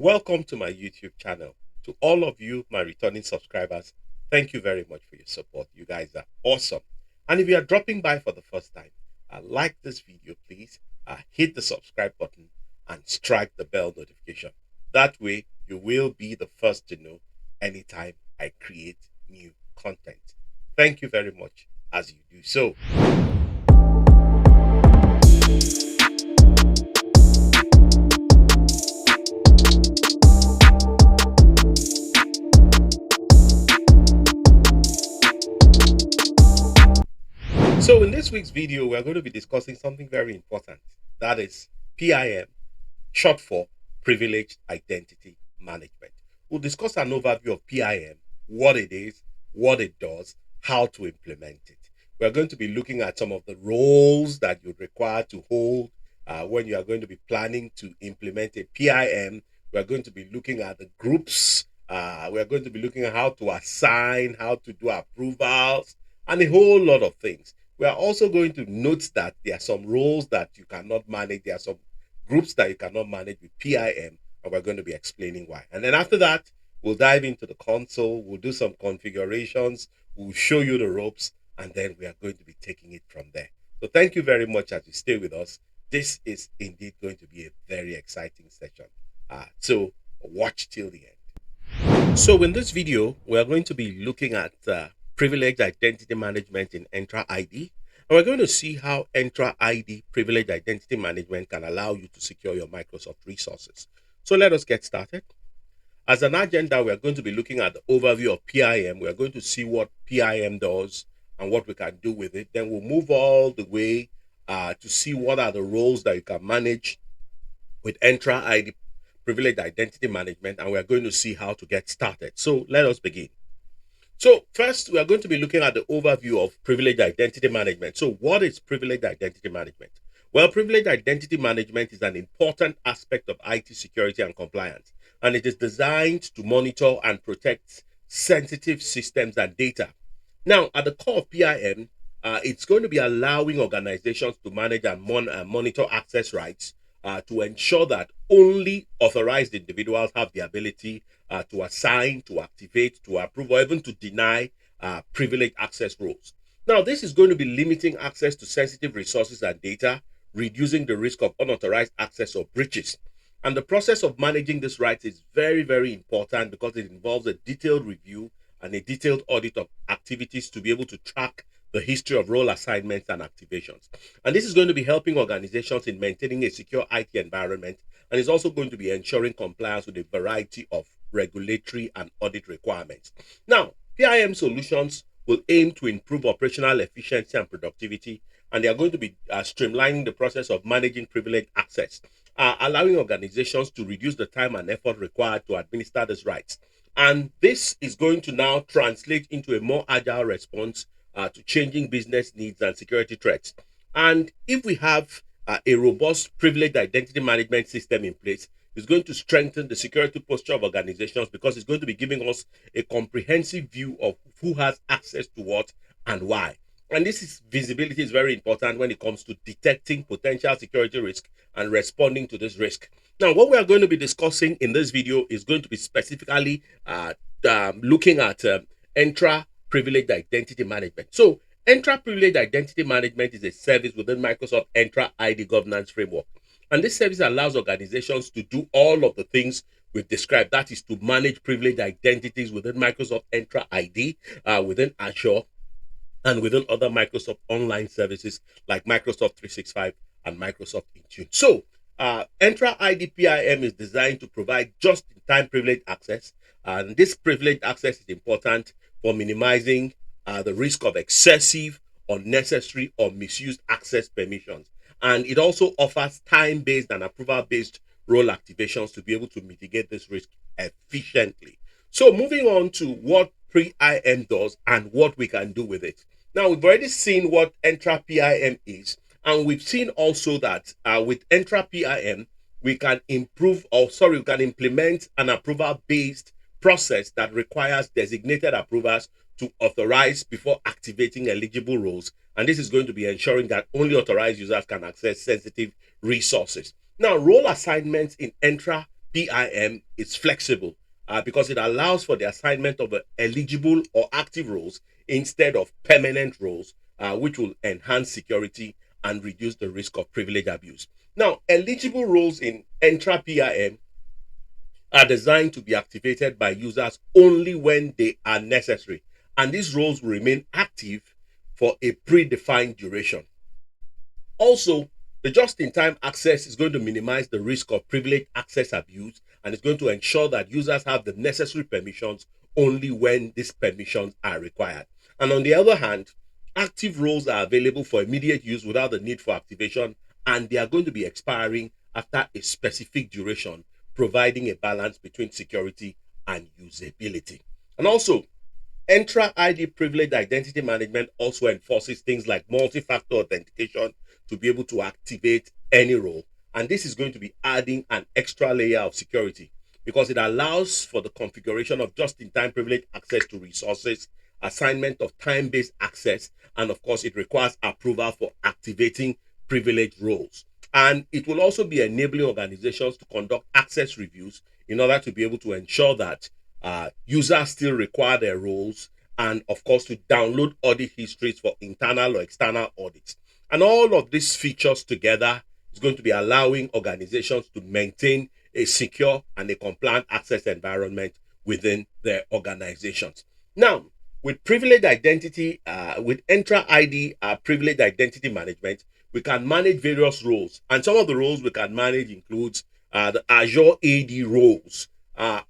Welcome to my YouTube channel. To all of you, my returning subscribers, thank you very much for your support. You guys are awesome. And if you are dropping by for the first time, like this video, please. Hit the subscribe button and strike the bell notification. That way, you will be the first to know anytime I create new content. Thank you very much as you do so. So in this week's video, we're going to be discussing something very important. That is PIM, short for Privileged Identity Management. We'll discuss an overview of PIM, what it is, what it does, how to implement it. We're going to be looking at some of the roles that you require to hold when you are going to be planning to implement a PIM. We're going to be looking at the groups. We're going to be looking at how to assign, how to do approvals, and a whole lot of things. We are also going to note that there are some roles that you cannot manage. There are some groups that you cannot manage with PIM, and we're going to be explaining why. And then after that, we'll dive into the console. We'll do some configurations. We'll show you the ropes, and then we are going to be taking it from there. So thank you very much as you stay with us. This is indeed going to be a very exciting session. So watch till the end. So in this video, we are going to be looking at privileged identity management in Entra ID. And we're going to see how Entra ID privileged identity management can allow you to secure your Microsoft resources. So let us get started. As an agenda, we are going to be looking at the overview of PIM. We are going to see what PIM does and what we can do with it. Then we'll move all the way to see what are the roles that you can manage with Entra ID privileged identity management, and we're going to see how to get started. So let us begin. So first, we are going to be looking at the overview of privileged identity management. So what is privileged identity management? Well, privileged identity management is an important aspect of IT security and compliance, and it is designed to monitor and protect sensitive systems and data. Now, at the core of PIM, it's going to be allowing organizations to manage and monitor access rights to ensure that only authorized individuals have the ability to assign, to activate, to approve, or even to deny privileged access roles. Now, this is going to be limiting access to sensitive resources and data, reducing the risk of unauthorized access or breaches. And the process of managing this right is very, very important because it involves a detailed review and a detailed audit of activities to be able to track the history of role assignments and activations. And this is going to be helping organizations in maintaining a secure IT environment, and is also going to be ensuring compliance with a variety of regulatory and audit requirements. Now, PIM solutions will aim to improve operational efficiency and productivity, and they are going to be streamlining the process of managing privileged access, allowing organizations to reduce the time and effort required to administer these rights. And this is going to now translate into a more agile response to changing business needs and security threats. And if we have a robust privileged identity management system in place, it's going to strengthen the security posture of organizations because it's going to be giving us a comprehensive view of who has access to what and why. And visibility is very important when it comes to detecting potential security risk and responding to this risk. Now, what we are going to be discussing in this video is going to be specifically looking at Entra Privileged Identity Management. So, Entra Privileged Identity Management is a service within Microsoft Entra ID governance framework. And this service allows organizations to do all of the things we've described. That is to manage privileged identities within Microsoft Entra ID, within Azure, and within other Microsoft online services like Microsoft 365 and Microsoft Intune. So, Entra ID PIM is designed to provide just-in-time privileged access, and this privileged access is important for minimizing the risk of excessive, unnecessary, or misused access permissions. And it also offers time-based and approval-based role activations to be able to mitigate this risk efficiently. So moving on to what PIM does and what we can do with it. Now, we've already seen what Entra PIM is, and we've seen also that with Entra PIM, we can we can implement an approval-based process that requires designated approvers to authorize before activating eligible roles. And this is going to be ensuring that only authorized users can access sensitive resources. Now, role assignments in Entra PIM is flexible because it allows for the assignment of eligible or active roles instead of permanent roles, which will enhance security and reduce the risk of privilege abuse. Now, eligible roles in Entra PIM are designed to be activated by users only when they are necessary, and these roles will remain active for a predefined duration. Also, the just-in-time access is going to minimize the risk of privilege access abuse, and it's going to ensure that users have the necessary permissions only when these permissions are required. And on the other hand, active roles are available for immediate use without the need for activation, and they are going to be expiring after a specific duration, providing a balance between security and usability. And also, Entra ID privileged identity management also enforces things like multi-factor authentication to be able to activate any role. And this is going to be adding an extra layer of security because it allows for the configuration of just-in-time privileged access to resources, assignment of time-based access, and of course, it requires approval for activating privileged roles. And it will also be enabling organizations to conduct access reviews in order to be able to ensure that users still require their roles, and of course to download audit histories for internal or external audits. And all of these features together is going to be allowing organizations to maintain a secure and a compliant access environment within their organizations. Now, with privileged identity, with Entra ID privileged identity management, we can manage various roles, and some of the roles we can manage includes the Azure AD roles,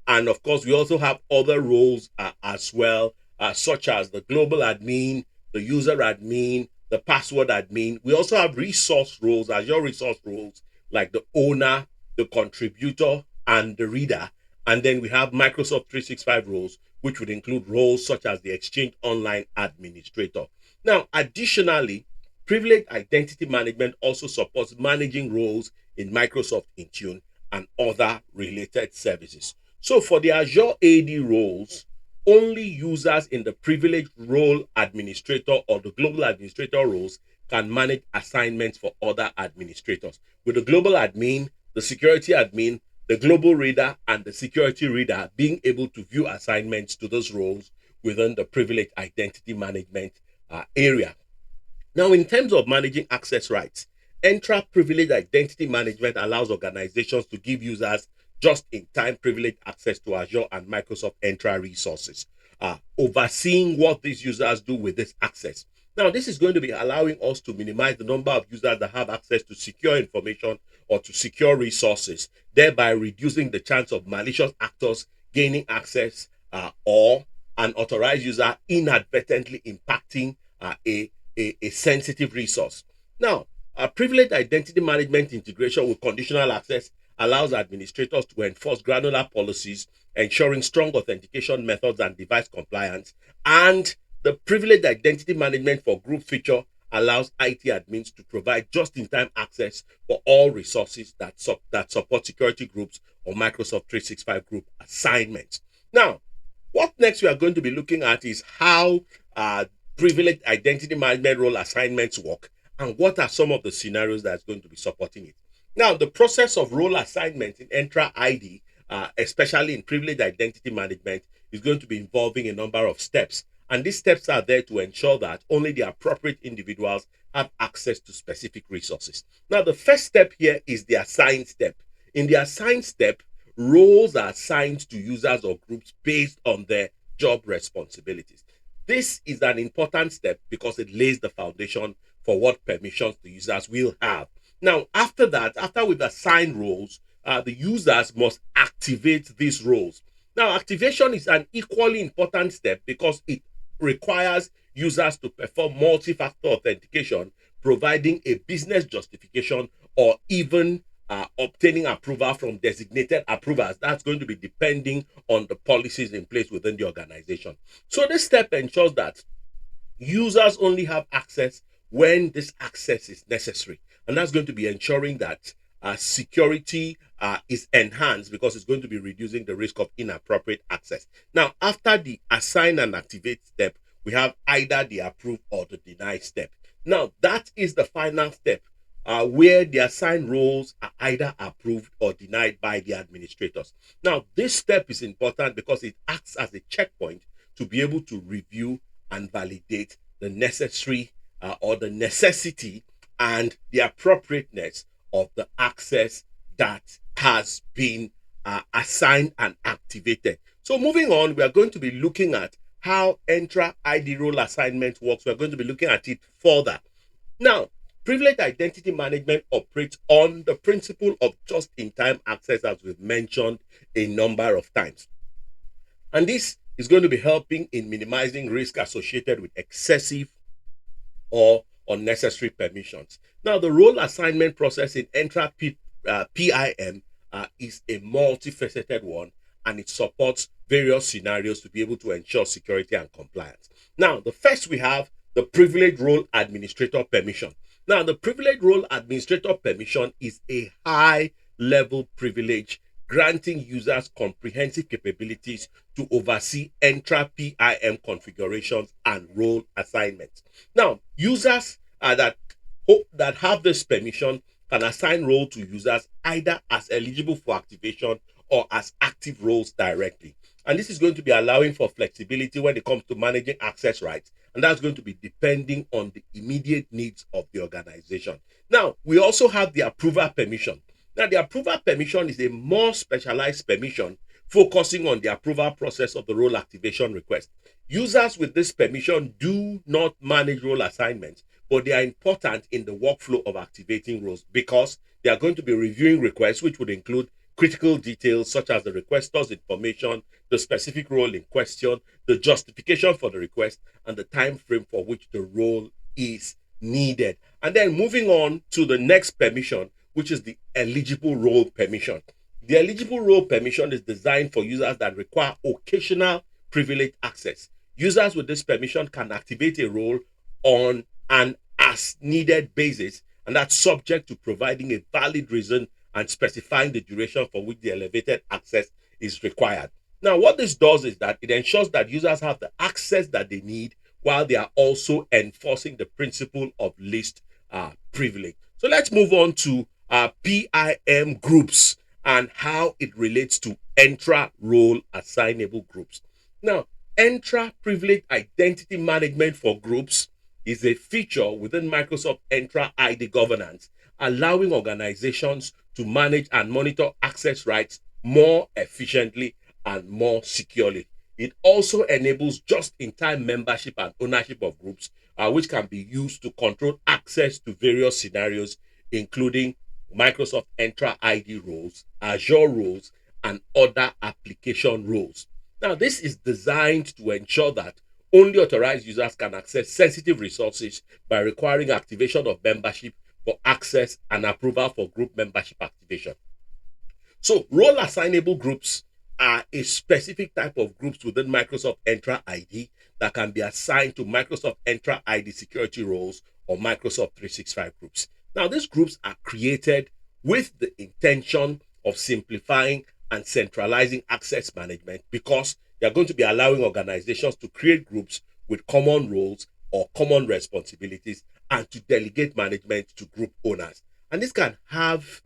and of course, we also have other roles as well, such as the global admin, the user admin, the password admin. We also have resource roles, Azure resource roles, like the owner, the contributor, and the reader. And then we have Microsoft 365 roles, which would include roles such as the Exchange Online Administrator. Now, additionally, privileged identity management also supports managing roles in Microsoft Intune and other related services. So for the Azure AD roles, only users in the privileged role administrator or the global administrator roles can manage assignments for other administrators. With the global admin, the security admin, the global reader, and the security reader being able to view assignments to those roles within the privileged identity management area. Now, in terms of managing access rights, Entra Privileged Identity Management allows organizations to give users just-in-time privileged access to Azure and Microsoft Entra resources, overseeing what these users do with this access. Now, this is going to be allowing us to minimize the number of users that have access to secure information or to secure resources, thereby reducing the chance of malicious actors gaining access or an authorized user inadvertently impacting a sensitive resource. Now, privileged identity management integration with conditional access allows administrators to enforce granular policies, ensuring strong authentication methods and device compliance. And the privileged identity management for group feature allows IT admins to provide just-in-time access for all resources that support security groups or Microsoft 365 group assignments. Now, what next we are going to be looking at is how privileged identity management role assignments work and what are some of the scenarios that's going to be supporting it. Now, the process of role assignment in Entra ID, especially in privileged identity management, is going to be involving a number of steps. And these steps are there to ensure that only the appropriate individuals have access to specific resources. Now, the first step here is the assign step. In the assign step, roles are assigned to users or groups based on their job responsibilities. This is an important step because it lays the foundation for what permissions the users will have. Now, after that, after we've assigned roles, the users must activate these roles. Now, activation is an equally important step because it requires users to perform multi-factor authentication, providing a business justification, or even obtaining approval from designated approvers. That's going to be depending on the policies in place within the organization. So this step ensures that users only have access when this access is necessary. And that's going to be ensuring that security is enhanced because it's going to be reducing the risk of inappropriate access. Now, after the assign and activate step, we have either the approve or the deny step. Now, that is the final step. where the assigned roles are either approved or denied by the administrators. Now, this step is important because it acts as a checkpoint to be able to review and validate the necessary or the necessity and the appropriateness of the access that has been assigned and activated. So, moving on, we are going to be looking at how Entra ID role assignment works. We're going to be looking at it further. Now, privileged identity management operates on the principle of just-in-time access, as we've mentioned a number of times. And this is going to be helping in minimizing risk associated with excessive or unnecessary permissions. Now, the role assignment process in Entra PIM is a multifaceted one, and it supports various scenarios to be able to ensure security and compliance. Now, the first we have the privileged role administrator permission. Now, the privileged role administrator permission is a high level privilege granting users comprehensive capabilities to oversee Entra PIM configurations and role assignments. Now, users that have this permission can assign role to users either as eligible for activation or as active roles directly. And this is going to be allowing for flexibility when it comes to managing access rights. And that's going to be depending on the immediate needs of the organization. Now, we also have the approver permission. Now, the approval permission is a more specialized permission focusing on the approval process of the role activation request. Users with this permission do not manage role assignments, but they are important in the workflow of activating roles because they are going to be reviewing requests, which would include critical details such as the requestor's information, the specific role in question, the justification for the request, and the time frame for which the role is needed. And then moving on to the next permission, which is the eligible role permission. The eligible role permission is designed for users that require occasional privileged access. Users with this permission can activate a role on an as needed basis, and that's subject to providing a valid reason and specifying the duration for which the elevated access is required. Now, what this does is that it ensures that users have the access that they need while they are also enforcing the principle of least privilege. So let's move on to PIM groups and how it relates to Entra role assignable groups. Now, Entra privileged identity management for groups is a feature within Microsoft Entra ID governance, allowing organizations to manage and monitor access rights more efficiently and more securely. It also enables just-in-time membership and ownership of groups, which can be used to control access to various scenarios, including Microsoft Entra ID roles, Azure roles, and other application roles. Now, this is designed to ensure that only authorized users can access sensitive resources by requiring activation of membership for access and approval for group membership activation. So, role assignable groups are a specific type of groups within Microsoft Entra ID that can be assigned to Microsoft Entra ID security roles or Microsoft 365 groups. Now, these groups are created with the intention of simplifying and centralizing access management because they are going to be allowing organizations to create groups with common roles or common responsibilities and to delegate management to group owners. And this can have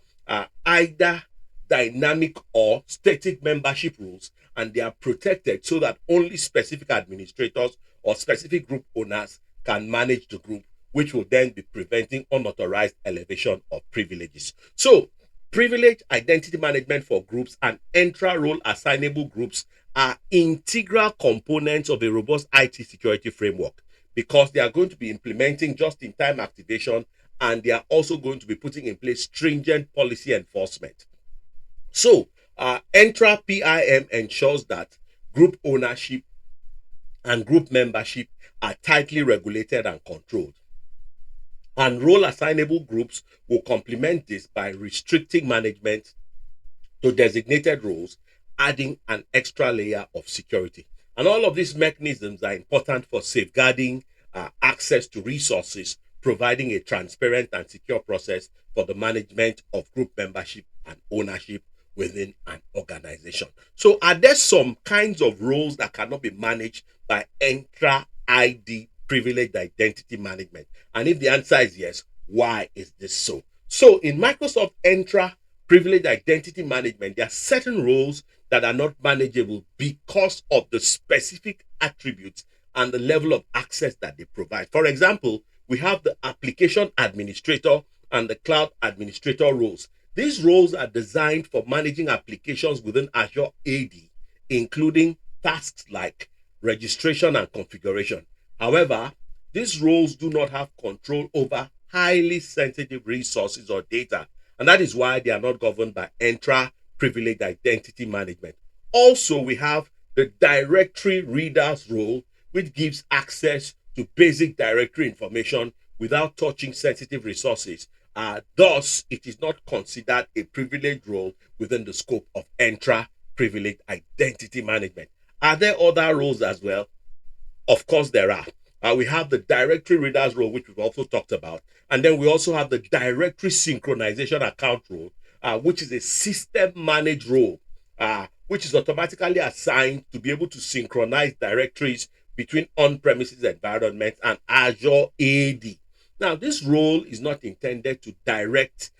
either dynamic or static membership rules, and they are protected so that only specific administrators or specific group owners can manage the group, which will then be preventing unauthorized elevation of privileges. So, privilege identity management for groups and Entra role assignable groups are integral components of a robust IT security framework because they are going to be implementing just-in-time activation, and they are also going to be putting in place stringent policy enforcement. So, Entra PIM ensures that group ownership and group membership are tightly regulated and controlled. And role assignable groups will complement this by restricting management to designated roles, adding an extra layer of security. And all of these mechanisms are important for safeguarding access to resources, providing a transparent and secure process for the management of group membership and ownership within an organization. So, are there some kinds of roles that cannot be managed by Entra ID privileged identity management? And if the answer is yes, Why is this so? So in Microsoft Entra Privileged Identity Management, there are certain roles that are not manageable because of the specific attributes and the level of access that they provide. For example, we have the application administrator and the cloud administrator roles. These roles are designed for managing applications within Azure AD, including tasks like registration and configuration. However, these roles do not have control over highly sensitive resources or data, and that is why they are not governed by Entra Privileged Identity Management. Also, we have the directory readers role, which gives access to basic directory information without touching sensitive resources. Thus, it is not considered a privileged role within the scope of Entra Privileged Identity Management. Are there other roles as well? Of course, there are. We have the directory readers role, which we've also talked about. And then we also have the directory synchronization account role, which is a system managed role, which is automatically assigned to be able to synchronize directories between on premises environments and Azure AD. Now, this role is not intended to direct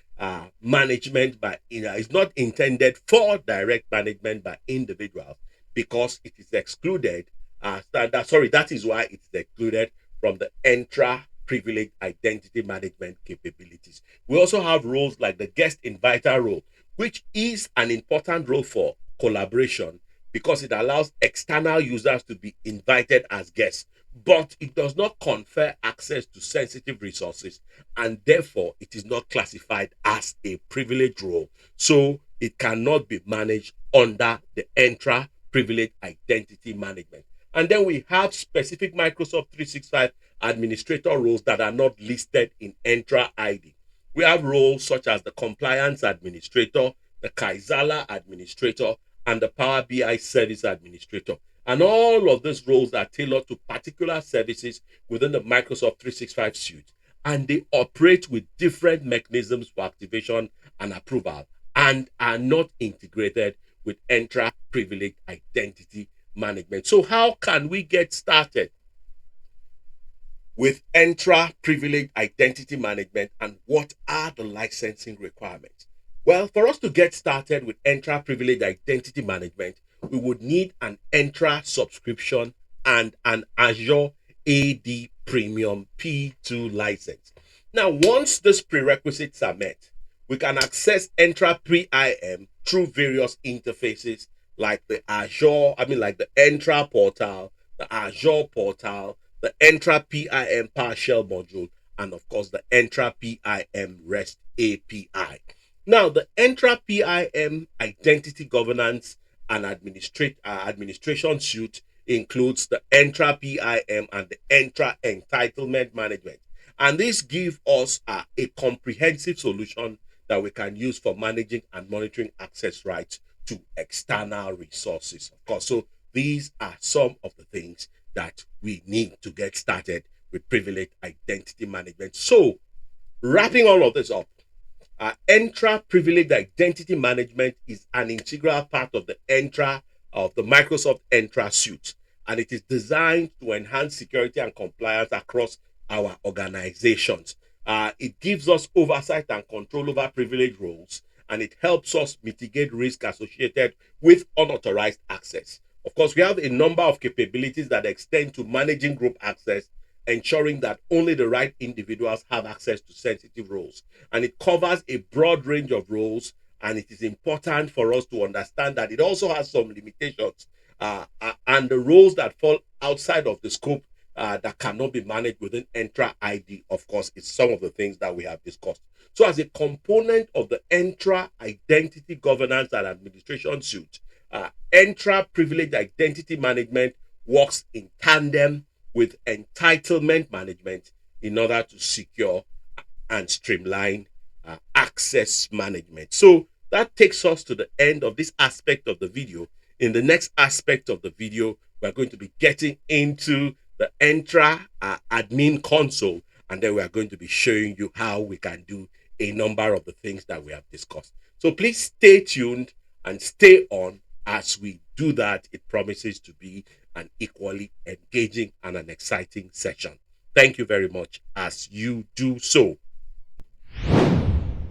management by, it's not intended for direct management by individuals because it is excluded that is why it's excluded from the Entra Privileged Identity Management capabilities. We also have roles like the guest inviter role, which is an important role for collaboration because it allows external users to be invited as guests, but it does not confer access to sensitive resources, and therefore it is not classified as a privileged role. So it cannot be managed under the Entra Privileged Identity Management. And then we have specific Microsoft 365 administrator roles that are not listed in Entra ID. We have roles such as the compliance administrator, the Kaizala administrator, and the Power BI service administrator. And all of these roles are tailored to particular services within the Microsoft 365 suite. And they operate with different mechanisms for activation and approval and are not integrated with Entra Privileged Identity Management. So how can we get started with Entra Privileged Identity Management, and what are the licensing requirements? Well, for us to get started with Entra Privileged Identity Management, we would need an Entra subscription and an Azure AD Premium P2 license. Now, once these prerequisites are met, we can access Entra PIM through various interfaces like the Entra portal, the Azure portal, the Entra PIM PowerShell module, and of course the Entra PIM REST API. Now, the Entra PIM identity governance and administration suite includes the Entra PIM and the Entra entitlement management. And this gives us a comprehensive solution that we can use for managing and monitoring access rights to external resources. Of course, so these are some of the things that we need to get started with privileged identity management. So, wrapping all of this up, Entra Privileged Identity Management is an integral part of the Microsoft Entra suite, and it is designed to enhance security and compliance across our organizations. It gives us oversight and control over privileged roles, and it helps us mitigate risk associated with unauthorized access. Of course, we have a number of capabilities that extend to managing group access, ensuring that only the right individuals have access to sensitive roles. And it covers a broad range of roles, and it is important for us to understand that it also has some limitations. And the roles that fall outside of the scope that cannot be managed within Entra ID, of course, is some of the things that we have discussed. So, as a component of the Entra Identity Governance and Administration suite, Entra Privileged Identity Management works in tandem with entitlement management in order to secure and streamline access management. So that takes us to the end of this aspect of the video. In the next aspect of the video, we're going to be getting into the Entra admin console, and then we are going to be showing you how we can do a number of the things that we have discussed. So please stay tuned and stay on as we do that. It promises to be an equally engaging and an exciting session. Thank you very much as you do so.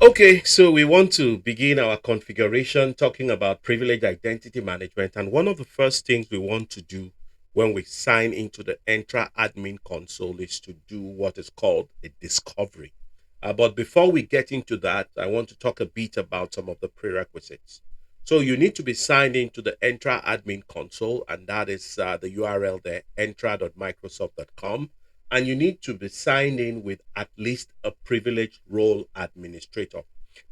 Okay, so we want to begin our configuration talking about privileged identity management. And one of the first things we want to do when we sign into the Entra admin console is to do what is called a discovery. But before we get into that, I want to talk a bit about some of the prerequisites. So you need to be signed into the Entra admin console, and that is the URL there, entra.microsoft.com. And you need to be signed in with at least a privileged role administrator.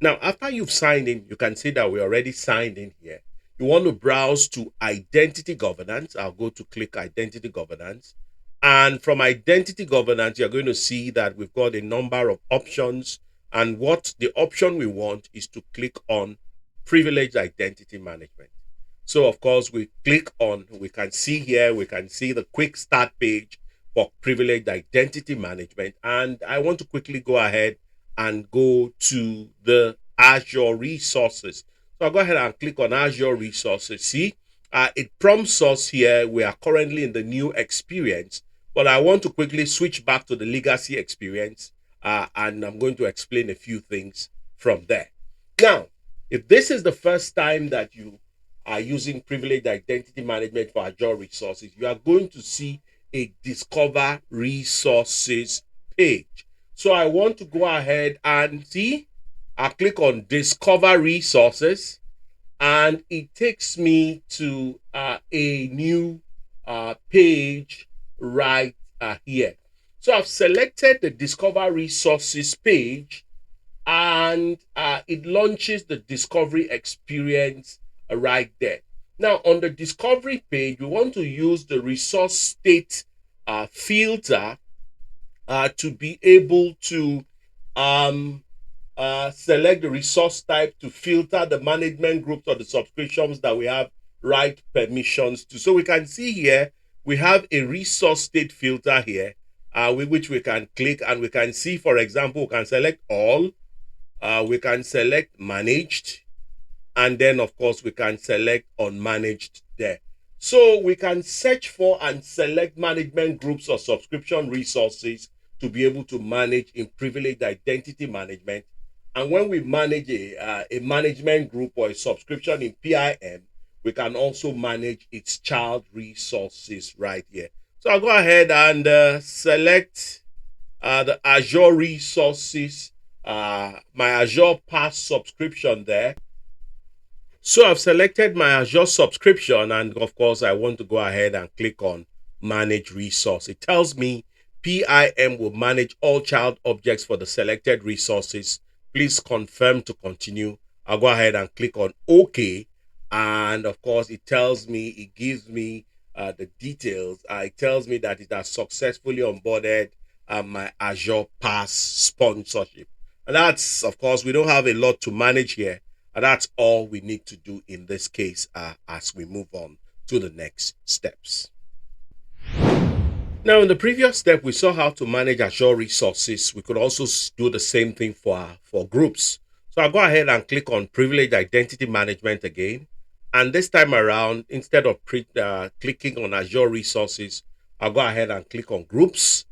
Now, after you've signed in, you can see that we already signed in here. You want to browse to identity governance. I'll go to click identity governance. And from identity governance, you're going to see that we've got a number of options. And what the option we want is to click on privileged identity management. So, of course, we click on, we can see here, we can see the quick start page for privileged identity management. And I want to quickly go ahead and go to the Azure resources. So I'll go ahead and click on Azure resources. See, it prompts us here. We are currently in the new experience, but I want to quickly switch back to the legacy experience. And I'm going to explain a few things from there. Now, if this is the first time that you are using privileged identity management for Azure resources, you are going to see a discover resources page. So I want to go ahead and see, I click on discover resources, and it takes me to a new page right here. So I've selected the discover resources page, and it launches the discovery experience right there. Now, on the discovery page, we want to use the resource state filter to be able to select the resource type to filter the management groups or the subscriptions that we have write permissions to. So we can see here, we have a resource state filter here, with which we can click, and we can see, for example, we can select all, we can select managed, and then of course we can select unmanaged there. So we can search for and select management groups or subscription resources to be able to manage in privileged identity management. And when we manage a management group or a subscription in PIM, we can also manage its child resources right here. So I'll go ahead and select the Azure resources, my Azure Pass subscription there. So I've selected my Azure subscription, and of course I want to go ahead and click on manage resource. It tells me PIM will manage all child objects for the selected resources. Please confirm to continue. I'll go ahead and click on OK. And of course it tells me, it gives me the details. It tells me that it has successfully onboarded my Azure Pass sponsorship. And that's, of course, we don't have a lot to manage here. And that's all we need to do in this case as we move on to the next steps. Now, in the previous step, we saw how to manage Azure resources. We could also do the same thing for groups. So I'll go ahead and click on privileged identity management again. And this time around, instead of clicking on Azure resources, I'll go ahead and click on groups.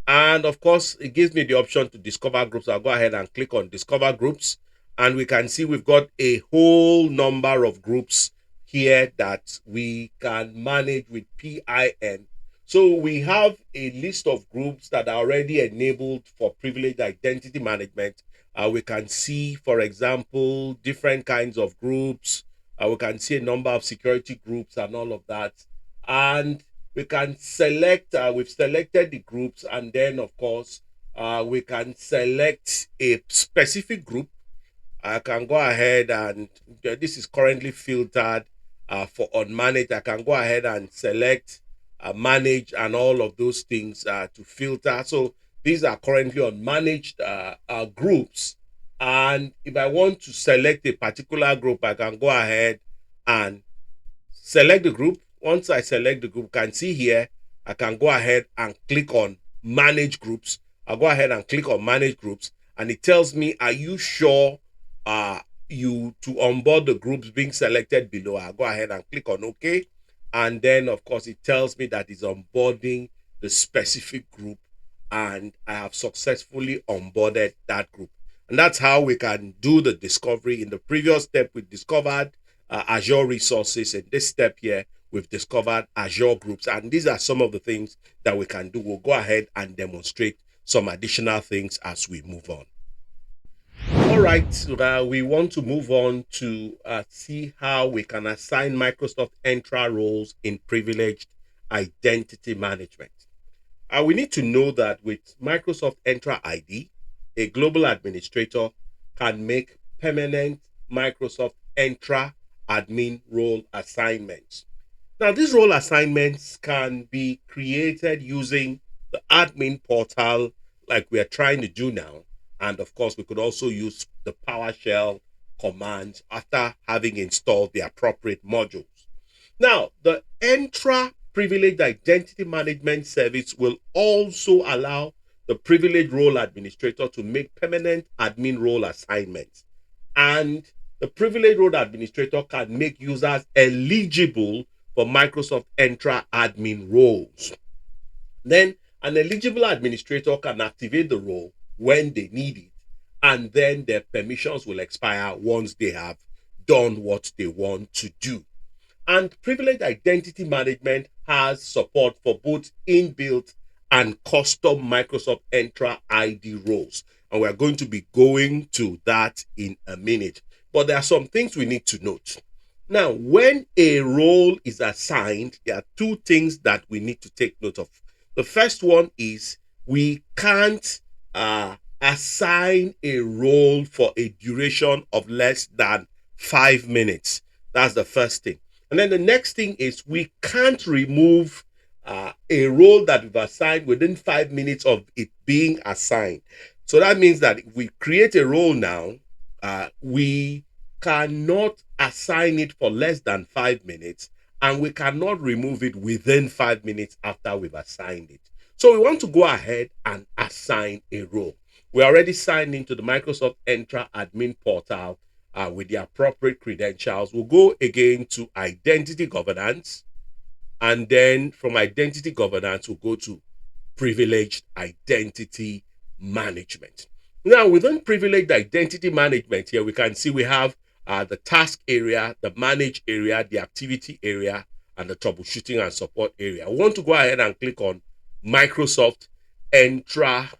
And of course, it gives me the option to discover groups. I'll go ahead and click on discover groups. And we can see we've got a whole number of groups here that we can manage with PIM. So we have a list of groups that are already enabled for privileged identity management. We can see, for example, different kinds of groups. We can see a number of security groups and all of that. And we can select, we've selected the groups, and then of course, we can select a specific group. I can go ahead and this is currently filtered for unmanaged. I can go ahead and select manage and all of those things to filter. So these are currently unmanaged groups. And if I want to select a particular group, I can go ahead and select the group. Once I select the group, you can see here, I can go ahead and click on manage groups. I'll go ahead and click on manage groups, and it tells me, are you sure you to onboard the groups being selected below? I'll go ahead and click on OK. And then, of course, it tells me that it's onboarding the specific group, and I have successfully onboarded that group. And that's how we can do the discovery. In the previous step, we discovered Azure resources. In this step here, we've discovered Azure groups. And these are some of the things that we can do. We'll go ahead and demonstrate some additional things as we move on. All right, we want to move on to see how we can assign Microsoft Entra roles in privileged identity management. We need to know that with Microsoft Entra ID, a global administrator can make permanent Microsoft Entra admin role assignments. Now, these role assignments can be created using the admin portal like we are trying to do now. And of course, we could also use the PowerShell commands after having installed the appropriate modules. Now, the Entra Privileged Identity Management Service will also allow the privileged role administrator to make permanent admin role assignments. And the privileged role administrator can make users eligible for Microsoft Entra admin roles. Then an eligible administrator can activate the role when they need it, and then their permissions will expire once they have done what they want to do. And privileged identity management has support for both inbuilt and custom Microsoft Entra ID roles. And we're going to be going to that in a minute. But there are some things we need to note. Now, when a role is assigned, there are two things that we need to take note of. The first one is we can't assign a role for a duration of less than 5 minutes. That's the first thing. And then the next thing is we can't remove a role that we've assigned within 5 minutes of it being assigned. So that means that if we create a role now, we cannot assign it for less than 5 minutes, and we cannot remove it within 5 minutes after we've assigned it. So we want to go ahead and assign a role. We're already signed into the Microsoft Entra admin portal with the appropriate credentials. We'll go again to identity governance, and then from identity governance, we'll go to privileged identity management. Now, within privileged identity management here, we can see we have the task area, the manage area, the activity area, and the troubleshooting and support area. We want to go ahead and click on Microsoft Entra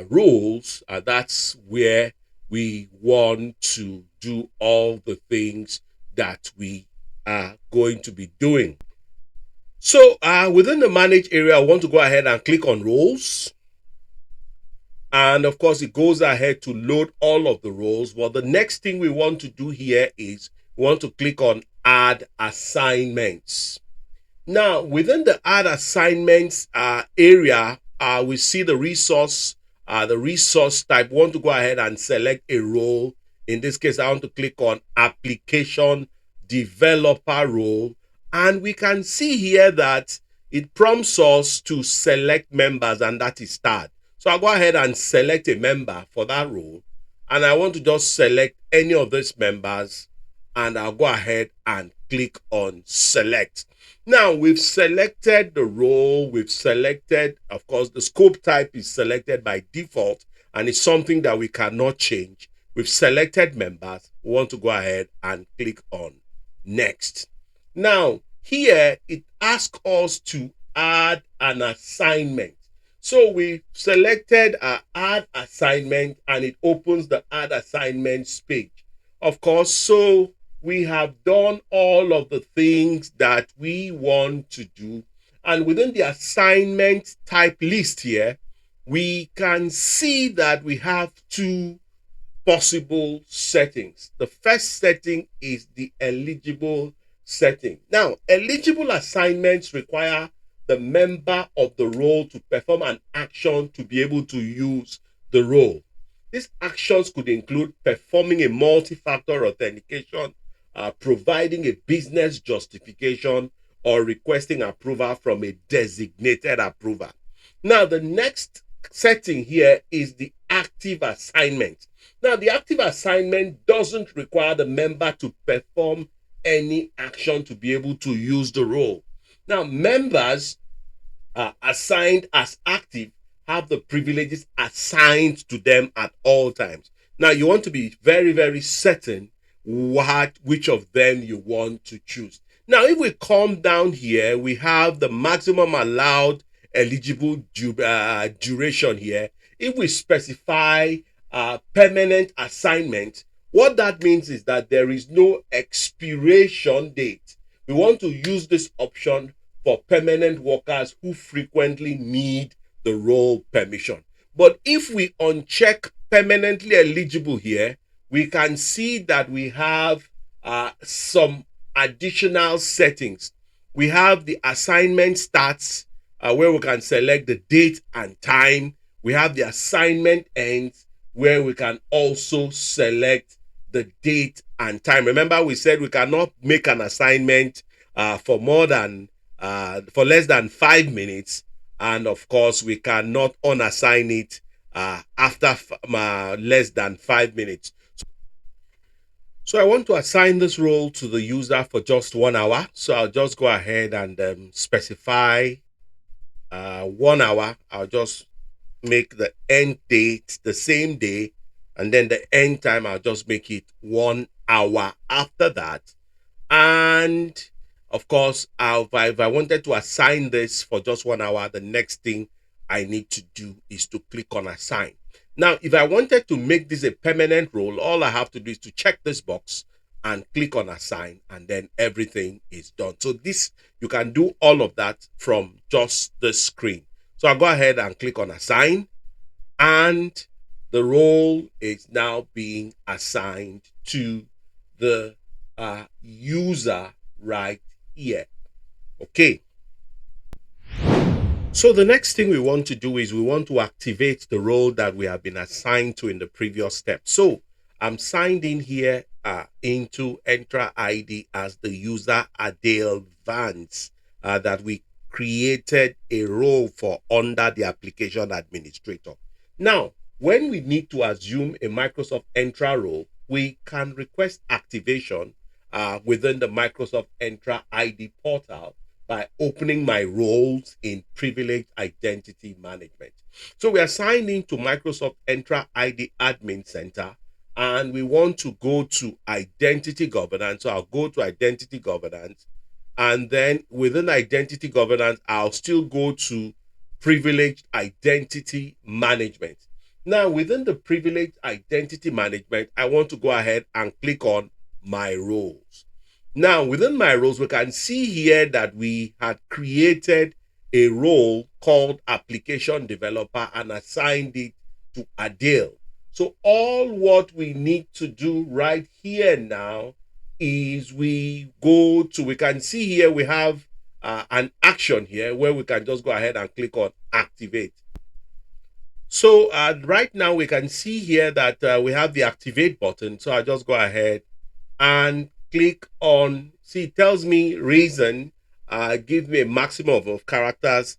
roles. That's where we want to do all the things that we are going to be doing. So within the manage area, I want to go ahead and click on roles. And of course, it goes ahead to load all of the roles. Well, the next thing we want to do here is we want to click on add assignments. Now, within the add assignments area, we see the resource type. We want to go ahead and select a role. In this case, I want to click on application developer role. And we can see here that it prompts us to select members, and that is start. So I'll go ahead and select a member for that role. And I want to just select any of these members, and I'll go ahead and click on select. Now we've selected the role, we've selected, of course, the scope type is selected by default, and it's something that we cannot change. We've selected members. We want to go ahead and click on next. Now, here it asks us to add an assignment. So we selected add assignment, and it opens the add assignments page. Of course, so we have done all of the things that we want to do. And within the assignment type list here, we can see that we have two possible settings. The first setting is the eligible setting. Now, eligible assignments require the member of the role to perform an action to be able to use the role. These actions could include performing a multi-factor authentication, providing a business justification, or requesting approval from a designated approver. Now, the next setting here is the active assignment. Now, the active assignment doesn't require the member to perform any action to be able to use the role. Now, members assigned as active have the privileges assigned to them at all times. Now you want to be very, very certain which of them you want to choose. Now, if we come down here, we have the maximum allowed eligible duration here. If we specify permanent assignment, what that means is that there is no expiration date. We want to use this option for permanent workers who frequently need the role permission. But if we uncheck permanently eligible here, we can see that we have some additional settings. We have the assignment starts where we can select the date and time. We have the assignment ends where we can also select the date and time. Remember, we said we cannot make an assignment for for less than 5 minutes, and of course we cannot unassign it after less than 5 minutes. So I want to assign this role to the user for just 1 hour. So I'll just go ahead and specify 1 hour. I'll just make the end date the same day, and then the end time I'll just make it 1 hour after that. And of course, if I wanted to assign this for just 1 hour, the next thing I need to do is to click on assign. Now, if I wanted to make this a permanent role, all I have to do is to check this box and click on assign, and then everything is done. So this, you can do all of that from just the screen. So I'll go ahead and click on assign, and the role is now being assigned to the user right here. Okay. So the next thing we want to do is we want to activate the role that we have been assigned to in the previous step. So I'm signed in here into Entra ID as the user Adele Vance that we created a role for under the application administrator. Now, when we need to assume a Microsoft Entra role, we can request activation within the Microsoft Entra ID portal by opening my roles in privileged identity management. So we are signed into Microsoft Entra ID Admin Center, and we want to go to identity governance. So I'll go to identity governance, and then within identity governance, I'll still go to privileged identity management. Now, within the privileged identity management, I want to go ahead and click on my roles. Now, within my roles, we can see here that we had created a role called application developer and assigned it to Adele. So all what we need to do right here now is we can see here we have an action here where we can just go ahead and click on activate. So right now we can see here that we have the activate button. So I just go ahead and click on, see, it tells me reason, give me a maximum of characters.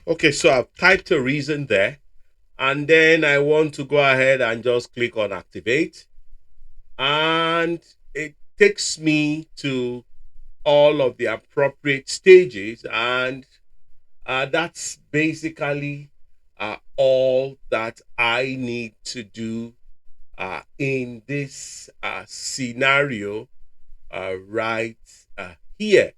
Okay, so I've typed a reason there, and then I want to go ahead and just click on activate, and it takes me to all of the appropriate stages, and that's basically all that I need to do in this scenario right here.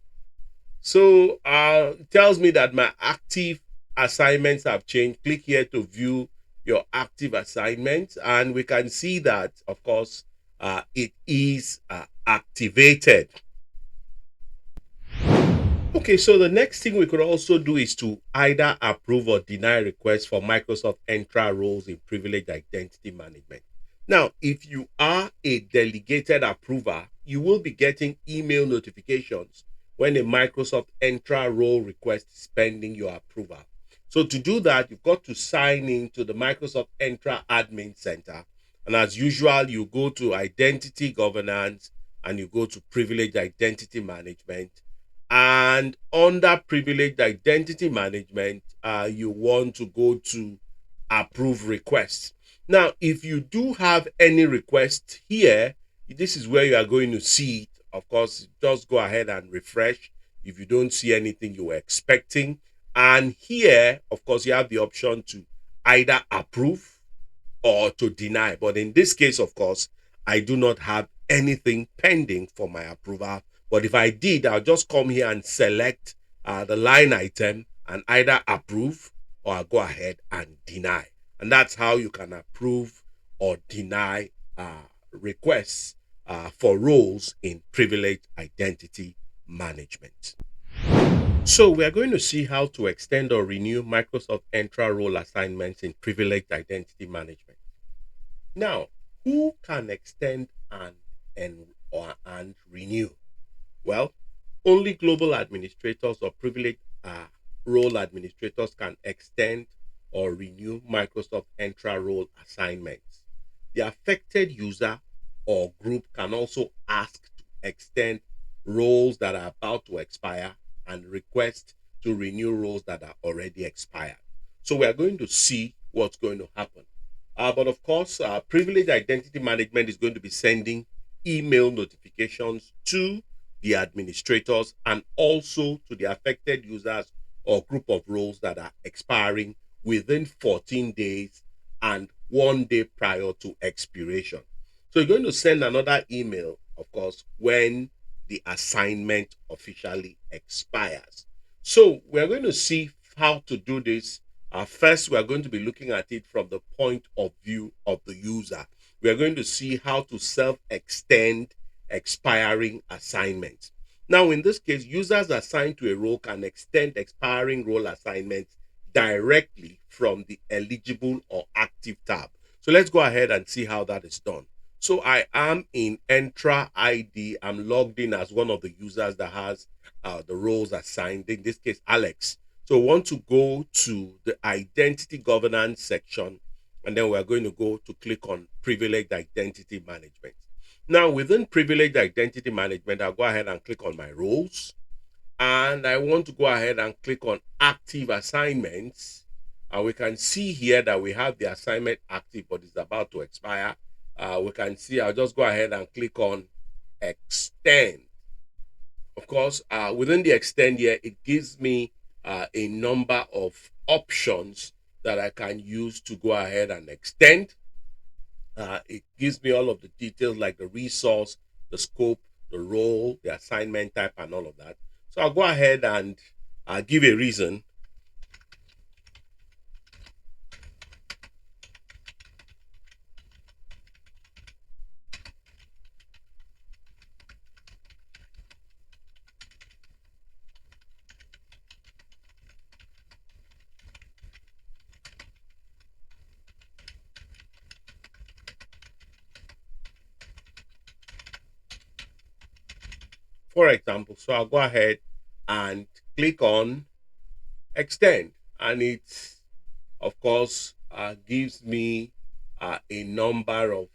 So it tells me that my active assignments have changed. Click here to view your active assignments, and we can see that, of course, it is activated. Okay, so the next thing we could also do is to either approve or deny requests for Microsoft Entra roles in privileged identity management. Now, if you are a delegated approver, you will be getting email notifications when a Microsoft Entra role request is pending your approval. So to do that, you've got to sign in to the Microsoft Entra Admin Center. And as usual, you go to Identity Governance and you go to Privileged Identity Management. And under Privileged Identity Management, you want to go to approve requests. Now, if you do have any request here, this is where you are going to see it. Of course, just go ahead and refresh if you don't see anything you were expecting. And here, of course, you have the option to either approve or to deny. But in this case, of course, I do not have anything pending for my approval. But if I did, I'll just come here and select the line item and either approve or I'll go ahead and deny. And that's how you can approve or deny requests for roles in privileged identity management. So we are going to see how to extend or renew Microsoft Entra role assignments in privileged identity management. Now, who can extend and renew? Well, only global administrators or privileged role administrators can extend or renew Microsoft Entra role assignments. The affected user or group can also ask to extend roles that are about to expire and request to renew roles that are already expired. So we are going to see what's going to happen. But of course, privileged identity management is going to be sending email notifications to the administrators and also to the affected users or group of roles that are expiring within 14 days and 1 day prior to expiration. So you're going to send another email, of course, when the assignment officially expires. So we're going to see how to do this. First, we are going to be looking at it from the point of view of the user. We are going to see how to self-extend expiring assignments. Now, in this case, users assigned to a role can extend expiring role assignments directly from the eligible or active tab. So let's go ahead and see how that is done. So I am in Entra ID. I'm logged in as one of the users that has the roles assigned, in this case, Alex. So we want to go to the identity governance section, and then we're going to go to click on privileged identity management. Now, within privileged identity management, I'll go ahead and click on my roles, and I want to go ahead and click on active assignments. And we can see here that we have the assignment active, but it's about to expire. We can see, I'll just go ahead and click on extend. Of course, within the extend here, it gives me a number of options that I can use to go ahead and extend. It gives me all of the details like the resource, the scope, the role, the assignment type, and all of that. So I'll go ahead and give a reason. For example, so I'll go ahead and click on extend, and it, of course, gives me a number of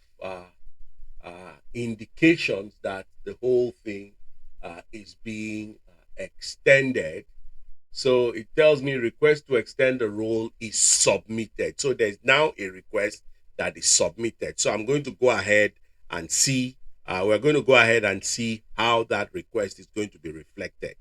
indications that the whole thing is being extended. So it tells me request to extend the role is submitted. So there's now a request that is submitted. So I'm going to go ahead and see, we're going to go ahead and see how that request is going to be reflected.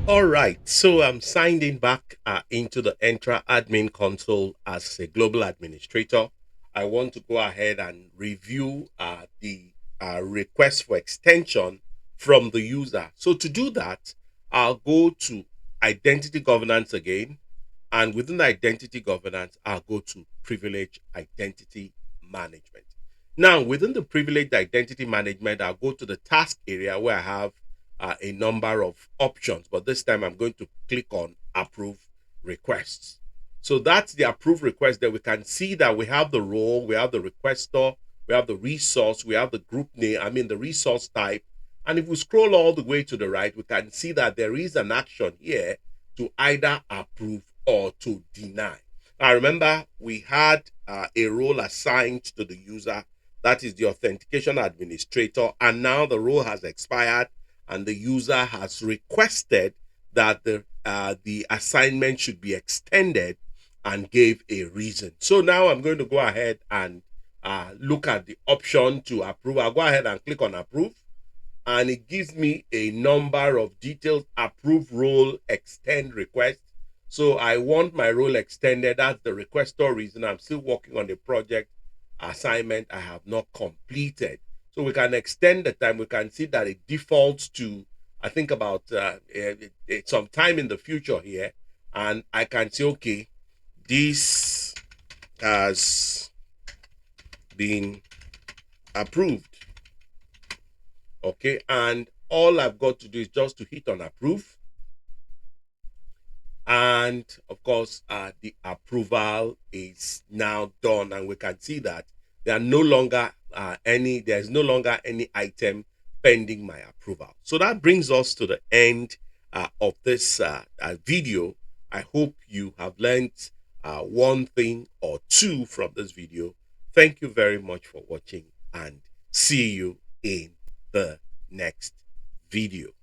All right, so I'm signed in back into the Entra admin console as a global administrator. I want to go ahead and review the request for extension from the user. So to do that, I'll go to identity governance again. And within identity governance, I'll go to privileged identity management. Now, within the privileged identity management, I'll go to the task area where I have a number of options, but this time I'm going to click on approve requests. So that's the approve request. That we can see that we have the role, we have the requester, we have the resource, we have the group name, the resource type. And if we scroll all the way to the right, we can see that there is an action here to either approve or to deny. Now remember, we had a role assigned to the user, that is the authentication administrator, and now the role has expired and the user has requested that the assignment should be extended, and gave a reason. So now I'm going to go ahead and look at the option to approve. I'll go ahead and click on approve, and it gives me a number of details. Approve role extend request. So I want my role extended. That's the requestor reason. I'm still working on the project assignment I have not completed. So we can extend the time. We can see that it defaults to, I think, about some time in the future here. And I can say, okay, this has been approved. Okay, and all I've got to do is just to hit on approve. And of course, the approval is now done, and we can see that there are no longer there's no longer any item pending my approval. So that brings us to the end of this video. I hope you have learned one thing or two from this video. Thank you very much for watching, and see you in the next video.